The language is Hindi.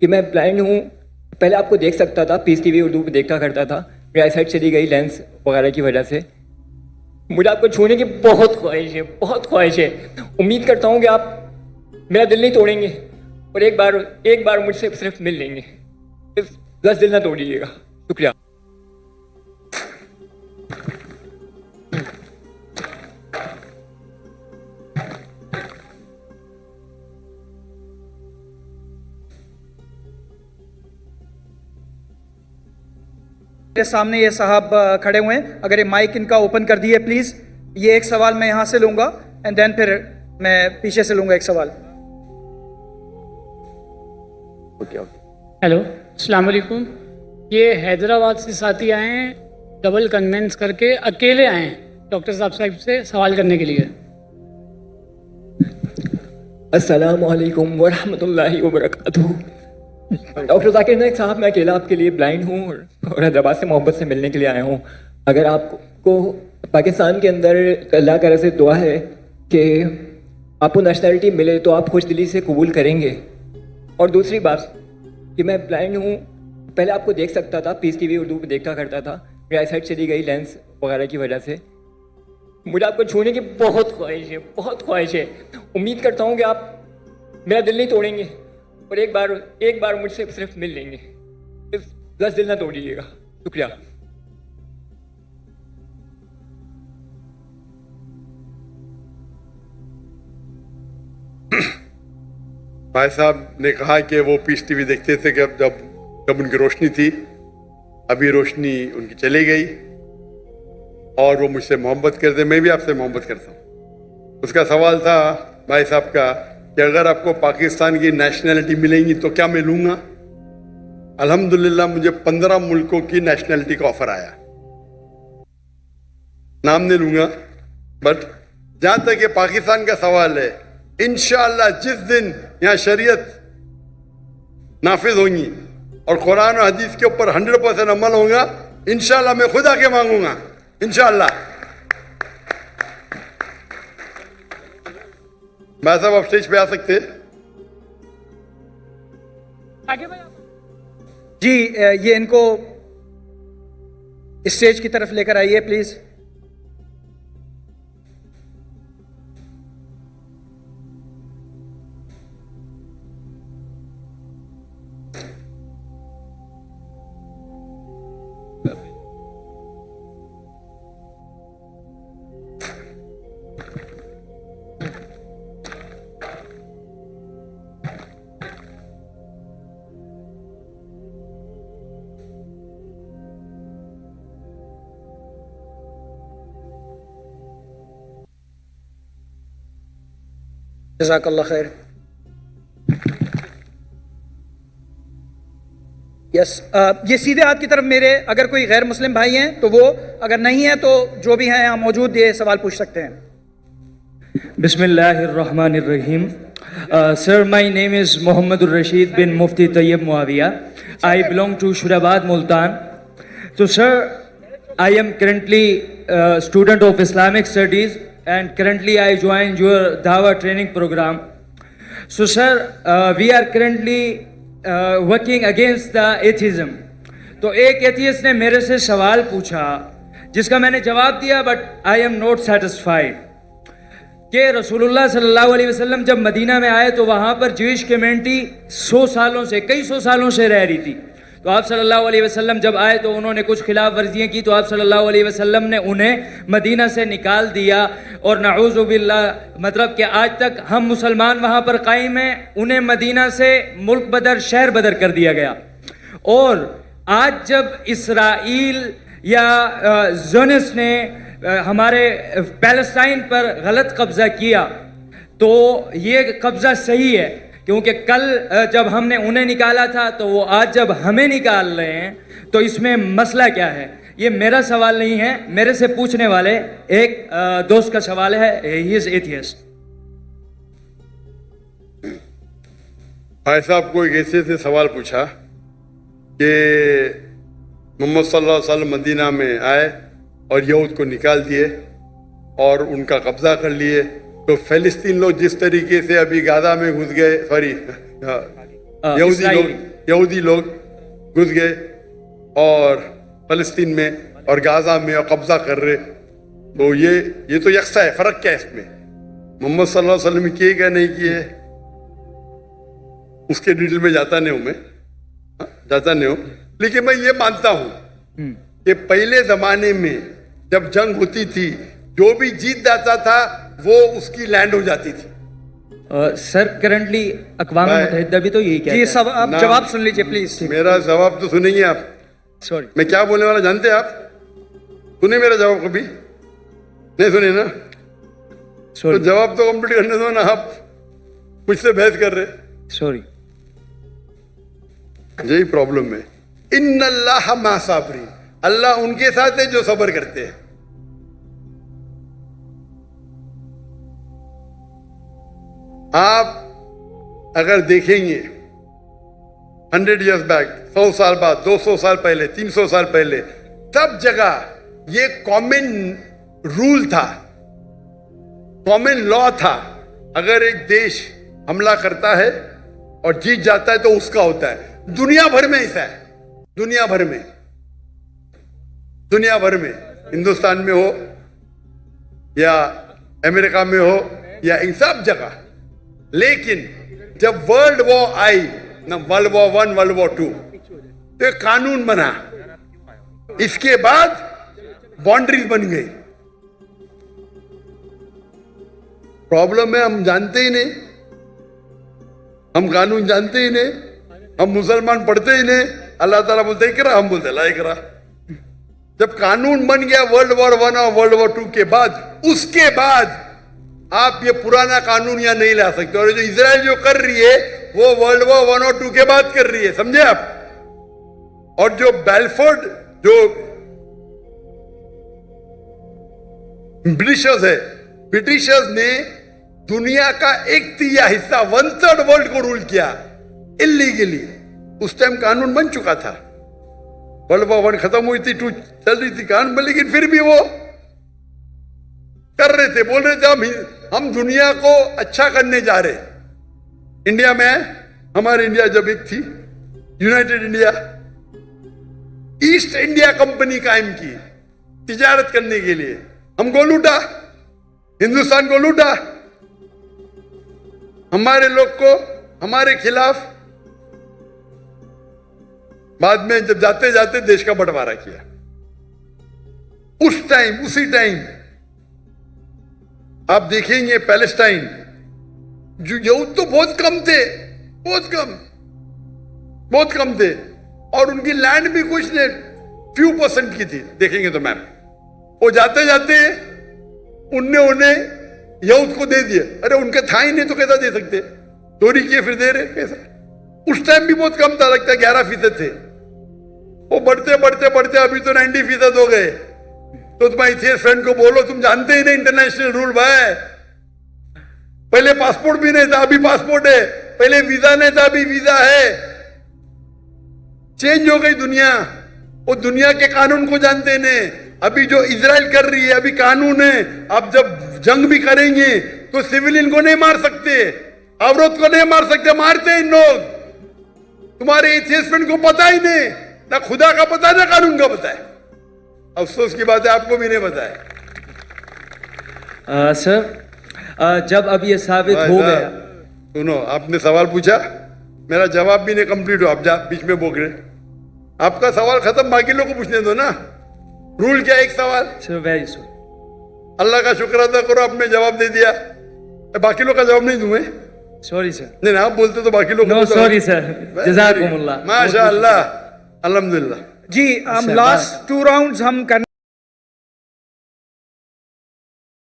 कि मैं ब्लाइंड हूँ। पहले आपको देख सकता था, पीस टीवी उर्दू पे देखा करता था, मेरी आई साइट चली गई लेंस वगैरह की वजह से। मुझे आपको छूने की बहुत ख्वाहिश है, बहुत ख्वाहिश है। उम्मीद करता हूँ कि आप मेरा दिल नहीं तोड़ेंगे और एक बार मुझसे सिर्फ मिल लेंगे। सिर्फ 10 दिल ना तोड़िएगा। शुक्रिया। मेरे सामने ये साहब खड़े हुए हैं, अगर ये माइक इनका ओपन कर दिए प्लीज। ये एक सवाल मैं यहाँ से लूंगा एंड देन फिर मैं पीछे से लूंगा एक सवाल। हेलो, अस्सलाम वालेकुम। ये हैदराबाद से साथी आए हैं, डबल कन्वेंस करके अकेले आए हैं डॉक्टर साहब से सवाल करने के लिए। अस्सलाम वालेकुम वरहमतुल्लाहि वबरकातुहू। डॉक्टर जाकिर नाइक साहब, मैं अकेला आपके लिए ब्लाइंड हूँ और हैदराबाद से मोहब्बत से मिलने के लिए आया हूँ। अगर आपको पाकिस्तान के अंदर अल्लाह ताला से दुआ है कि आपको नेशनलिटी मिले तो आप खुश दिली से कबूल करेंगे। और दूसरी बात कि मैं ब्लाइंड हूँ, पहले आपको देख सकता था, पीस टीवी उर्दू पे देखा करता था, मेरी आई साइट चली गई लेंस वगैरह की वजह से। मुझे आपको छूने की बहुत ख्वाहिश है, बहुत ख्वाहिश है। उम्मीद करता हूँ कि आप मेरा दिल नहीं तोड़ेंगे और एक बार मुझसे सिर्फ मिल लेंगे। सिर्फ 10 दिल ना तोड़िएगा। शुक्रिया। भाई साहब ने कहा कि वो पीस टीवी देखते थे कि जब उनकी रोशनी थी। अभी रोशनी उनकी चली गई और वो मुझसे मोहब्बत करते, मैं भी आपसे मोहब्बत करता हूँ। उसका सवाल था भाई साहब का कि अगर आपको पाकिस्तान की नेशनलिटी मिलेंगी तो क्या मैं लूँगा। अल्हम्दुलिल्लाह मुझे 15 मुल्कों की नेशनलिटी का ऑफर आया। नाम नहीं लूँगा, बट जहाँ तक ये पाकिस्तान का सवाल है, इंशाअल्लाह जिस दिन यहाँ शरीयत नाफिज होंगी और कुरान और हदीस के ऊपर 100% अमल होगा, इंशाअल्लाह मैं खुद आके मांगूंगा। इंशाअल्लाह। मैं साहब आप स्टेज पे आ सकते हैं? जी, ये इनको स्टेज की तरफ लेकर आइए प्लीज। जज़ाकल्लाह खैर। यस, ये सीधे हाथ की तरफ मेरे अगर कोई गैर मुस्लिम भाई हैं तो वो, अगर नहीं है तो जो भी हैं यहाँ मौजूद ये सवाल पूछ सकते हैं। Bismillahirrahmanirrahim. Sir, my name is Mohammedur Rashid bin Mufti Tayyib Muawiya. I belong to Shurabad, Multan. So, sir, I am currently a student of Islamic Studies and currently I joined your Dawah training program. So, sir, we are currently working against the atheism. तो एक एथियस्ट ने मेरे से सवाल पूछा जिसका मैंने जवाब दिया, but I am not satisfied कि रसूलुल्लाह सल्लल्लाहु अलैहि वसल्लम जब मदीना में आए तो वहाँ पर ज्यूइश कम्युनिटी कई सौ सालों से रह रही थी। तो आप सल्लल्लाहु अलैहि वसल्लम जब आए तो उन्होंने कुछ खिलाफ वर्जियाँ की, तो आप सल्लल्लाहु अलैहि वसल्लम ने उन्हें मदीना से निकाल दिया। और नऊज़ु बिल्लाह, मतलब कि आज तक हम मुसलमान वहाँ पर कायम हैं, उन्हें मदीना से मुल्क बदर, शहर बदर कर दिया गया। और आज जब इसराइल या ज़ोनिस्ट ने हमारे पैलेस्टाइन पर गलत कब्जा किया तो ये कब्जा सही है, क्योंकि कल जब हमने उन्हें निकाला था तो वो आज जब हमें निकाल रहे हैं, तो इसमें मसला क्या है। ये मेरा सवाल नहीं है, मेरे से पूछने वाले एक दोस्त का सवाल है। He is atheist. भाई साहब को एक ऐसे से सवाल पूछा कि मोहम्मद सल्लल्लाहु अलैहि वसल्लम मदीना में आए और यहूद को निकाल दिए और उनका कब्जा कर लिए, तो फ़लस्तीन लोग जिस तरीके से अभी गाजा में घुस गए, सॉरी यहूदी लोग यहूदी लोग घुस गए और फलस्तीन में और गाजा में और कब्जा कर रहे, तो ये तो यकसा है। फर्क क्या है इसमें? मोहम्मद सल्लल्लाहु अलैहि वसल्लम किए क्या नहीं किए उसके डिटेल में जाता नहीं हूं मैं, जाता नहीं हूं, लेकिन मैं ये मानता हूं कि पहले जमाने में जब जंग होती थी, जो भी जीत जाता था वो उसकी लैंड हो जाती थी। सर करंटली अक़वाम मुत्तहिदा भी तो यही कहता जी है। सब आप ना। जवाब सुन लीजिए प्लीज। मेरा जवाब तो सुनेंगे आप। सॉरी मैं क्या बोलने वाला जानते हैं आप? सुने मेरा जवाब कभी? नहीं सुने ना? तो सॉरी जवाब तो कंप्लीट करने दो ना, आप मुझसे बहस कर रहे। सॉरी। यही प्रॉब्लम है। इन्नल्लाह मा साबरीन, अल्लाह उनके साथ है जो सब्र करते हैं। आप अगर देखेंगे 100 years बैक, 100 साल बाद, 200 साल पहले, 300 साल पहले, सब जगह ये कॉमन रूल था, कॉमन लॉ था। अगर एक देश हमला करता है और जीत जाता है तो उसका होता है। दुनिया भर में ऐसा है, दुनिया भर में, दुनिया भर में, हिंदुस्तान में हो या अमेरिका में हो या इन सब जगह। लेकिन जब वर्ल्ड वॉर आई ना, वर्ल्ड वॉर 1, वर्ल्ड वॉर 2, तो एक कानून बना, इसके बाद बाउंड्रीज बन गई। प्रॉब्लम है हम जानते ही नहीं, हम कानून जानते ही नहीं, हम मुसलमान पढ़ते ही नहीं। अल्लाह ताला बोलते इकरा, हम बोलते ला इकरा। जब कानून बन गया वर्ल्ड वॉर 1 और वर्ल्ड वॉर 2 के बाद, उसके बाद आप ये पुराना कानून यहां नहीं ला सकते। और जो इजराइल जो कर रही है वो वर्ल्ड वॉर 1 और 2 के बाद कर रही है, समझे आप? और जो बेलफोर्ड जो ब्रिटिशर्स है, ब्रिटिशर्स ने दुनिया का 1/3 हिस्सा, 1/3 वर्ल्ड को रूल किया इलीगली। उस टाइम कानून बन चुका था, वर्ल्ड वॉर 1 खत्म हुई थी, 2 चल रही थी कानून, लेकिन फिर भी वो कर रहे थे, बोल रहे थे हम दुनिया को अच्छा करने जा रहे। इंडिया में, हमारे इंडिया जब एक थी United India, east India company कायम की तिजारत करने के लिए। हमको लूटा, हिंदुस्तान को लूटा, हमारे लोग को हमारे खिलाफ। बाद में जब जाते जाते देश का बंटवारा किया। उस टाइम, उसी टाइम आप देखेंगे पैलेस्टाइन, जो यहूद तो बहुत कम थे, बहुत कम, बहुत कम थे, और उनकी लैंड भी कुछ नहीं, few % की थी। देखेंगे तो मैम, वो जाते जाते उन्हें यहूद को दे दिए। अरे उनके था ही नहीं तो कैसा दे सकते? चोरी किए फिर दे रहे, कैसा? उस टाइम भी बहुत कम था, लगता है 11% थे। वो बढ़ते बढ़ते बढ़ते अभी तो 90% हो गए। तो तुम्हारे फ्रेंड को बोलो, तुम जानते ही नहीं इंटरनेशनल रूल भाई। पहले पासपोर्ट भी नहीं था, अभी पासपोर्ट है। पहले वीजा नहीं था, अभी वीजा है। चेंज हो गई दुनिया। वो दुनिया के कानून को जानते नहीं। अभी जो इजराइल कर रही है, अभी कानून है। अब जब जंग भी करेंगे तो सिविलियन को नहीं मार सकते, औरत को नहीं मार सकते, मारते इन लोग। तुम्हारे एथियस्ट फ्रेंड को पता ही नहीं, ना खुदा का पता ना कानून का पता है। अफसोस की बात है, आपको भी नहीं पता है। सर जब अब ये साबित हो गया, सुनो, आपने सवाल पूछा, मेरा जवाब भी नहीं कंप्लीट हो, आप बीच में बोल रहे। आपका सवाल खत्म, बाकी लोग को पूछने दो ना। रूल क्या है? एक सवाल। Sir very sorry. अल्लाह का शुक्र अदा करो, आपने जवाब दे दिया। बाकी लोग का जवाब नहीं दूंगे? Sorry sir. नहीं ना, आप बोलते तो बाकी लोग नो सॉरी सर, जज़ाकुमुल्लाह। माशाअल्लाह, अल्हम्दुलिल्लाह। जी हम लास्ट 2 राउंड्स हम करने